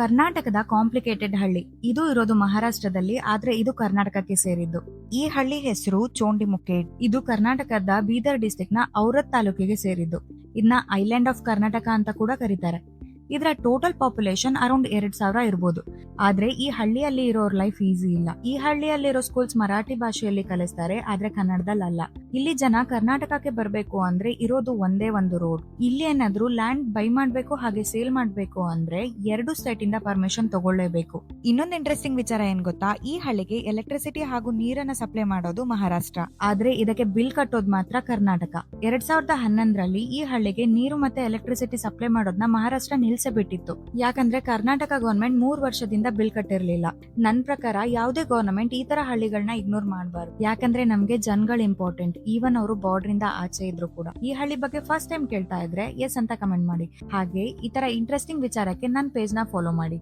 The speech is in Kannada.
ಕರ್ನಾಟಕದ ಕಾಂಪ್ಲಿಕೇಟೆಡ್ ಹಳ್ಳಿ. ಇದು ಇರೋದು ಮಹಾರಾಷ್ಟ್ರದಲ್ಲಿ, ಆದ್ರೆ ಇದು ಕರ್ನಾಟಕಕ್ಕೆ ಸೇರಿದ್ದು. ಈ ಹಳ್ಳಿ ಹೆಸರು ಚೋಂಡಿಮುಖೇಡ್. ಇದು ಕರ್ನಾಟಕದ ಬೀದರ್ ಡಿಸ್ಟಿಕ್ ನ ಔರತ್ ತಾಲೂಕಿಗೆ ಸೇರಿದ್ದು. ಇದನ್ನ ಐಲ್ಯಾಂಡ್ ಆಫ್ ಕರ್ನಾಟಕ ಅಂತ ಕೂಡ ಕರೀತಾರೆ. ಇದರ ಟೋಟಲ್ ಪಾಪ್ಯುಲೇಷನ್ ಅರೌಂಡ್ 2,000 ಇರ್ಬೋದು. ಆದ್ರೆ ಈ ಹಳ್ಳಿಯಲ್ಲಿ ಇರೋರ್ ಲೈಫ್ ಈಸಿ ಇಲ್ಲ. ಈ ಹಳ್ಳಿಯಲ್ಲಿರೋ ಸ್ಕೂಲ್ಸ್ ಮರಾಠಿ ಭಾಷೆಯಲ್ಲಿ ಕಲಿಸ್ತಾರೆ, ಆದ್ರೆ ಕನ್ನಡದಲ್ಲಿ ಅಲ್ಲ. ಇಲ್ಲಿ ಜನ ಕರ್ನಾಟಕಕ್ಕೆ ಬರ್ಬೇಕು ಅಂದ್ರೆ ಇರೋದು ಒಂದೇ ಒಂದು ರೋಡ್. ಇಲ್ಲಿ ಏನಾದ್ರೂ ಲ್ಯಾಂಡ್ ಬೈ ಮಾಡ್ಬೇಕು ಹಾಗೆ ಸೇಲ್ ಮಾಡ್ಬೇಕು ಅಂದ್ರೆ 2 ಸ್ಟೇಟ್ ಇಂದ ಪರ್ಮಿಷನ್ ತಗೊಳ್ಳೇಬೇಕು. ಇನ್ನೊಂದು ಇಂಟ್ರೆಸ್ಟಿಂಗ್ ವಿಚಾರ ಏನ್ ಗೊತ್ತಾ, ಈ ಹಳ್ಳಿಗೆ ಎಲೆಕ್ಟ್ರಿಸಿಟಿ ಹಾಗೂ ನೀರನ್ನ ಸಪ್ಲೈ ಮಾಡೋದು ಮಹಾರಾಷ್ಟ್ರ, ಆದ್ರೆ ಇದಕ್ಕೆ ಬಿಲ್ ಕಟ್ಟೋದು ಮಾತ್ರ ಕರ್ನಾಟಕ. 2011ರಲ್ಲಿ ಈ ಹಳ್ಳಿಗೆ ನೀರು ಮತ್ತೆ ಎಲೆಕ್ಟ್ರಿಸಿಟಿ ಸಪ್ಲೈ ಮಾಡೋದನ್ನ ಮಹಾರಾಷ್ಟ್ರ ಬಿಟ್ಟಿತ್ತು. ಯಾಕಂದ್ರೆ ಕರ್ನಾಟಕ ಗವರ್ಮೆಂಟ್ 3 ವರ್ಷದಿಂದ ಬಿಲ್ ಕಟ್ಟಿರ್ಲಿಲ್ಲ. ನನ್ ಪ್ರಕಾರ ಯಾವುದೇ ಗವರ್ನಮೆಂಟ್ ಈ ತರ ಹಳ್ಳಿಗಳನ್ನ ಇಗ್ನೋರ್ ಮಾಡಬಾರ್ದು. ಯಾಕಂದ್ರೆ ನಮ್ಗೆ ಜನಗಳು ಇಂಪಾರ್ಟೆಂಟ್, ಈವನ್ ಅವರು ಬಾರ್ಡರ್ ಇಂದ ಆಚೆ ಇದ್ರು ಕೂಡ. ಈ ಹಳ್ಳಿ ಬಗ್ಗೆ ಫಸ್ಟ್ ಟೈಮ್ ಕೇಳ್ತಾ ಇದ್ರೆ ಎಸ್ ಅಂತ ಕಮೆಂಟ್ ಮಾಡಿ. ಹಾಗೆ ಈ ತರ ಇಂಟ್ರೆಸ್ಟಿಂಗ್ ವಿಚಾರಕ್ಕೆ ನನ್ನ ಪೇಜ್ ನ ಫಾಲೋ ಮಾಡಿ.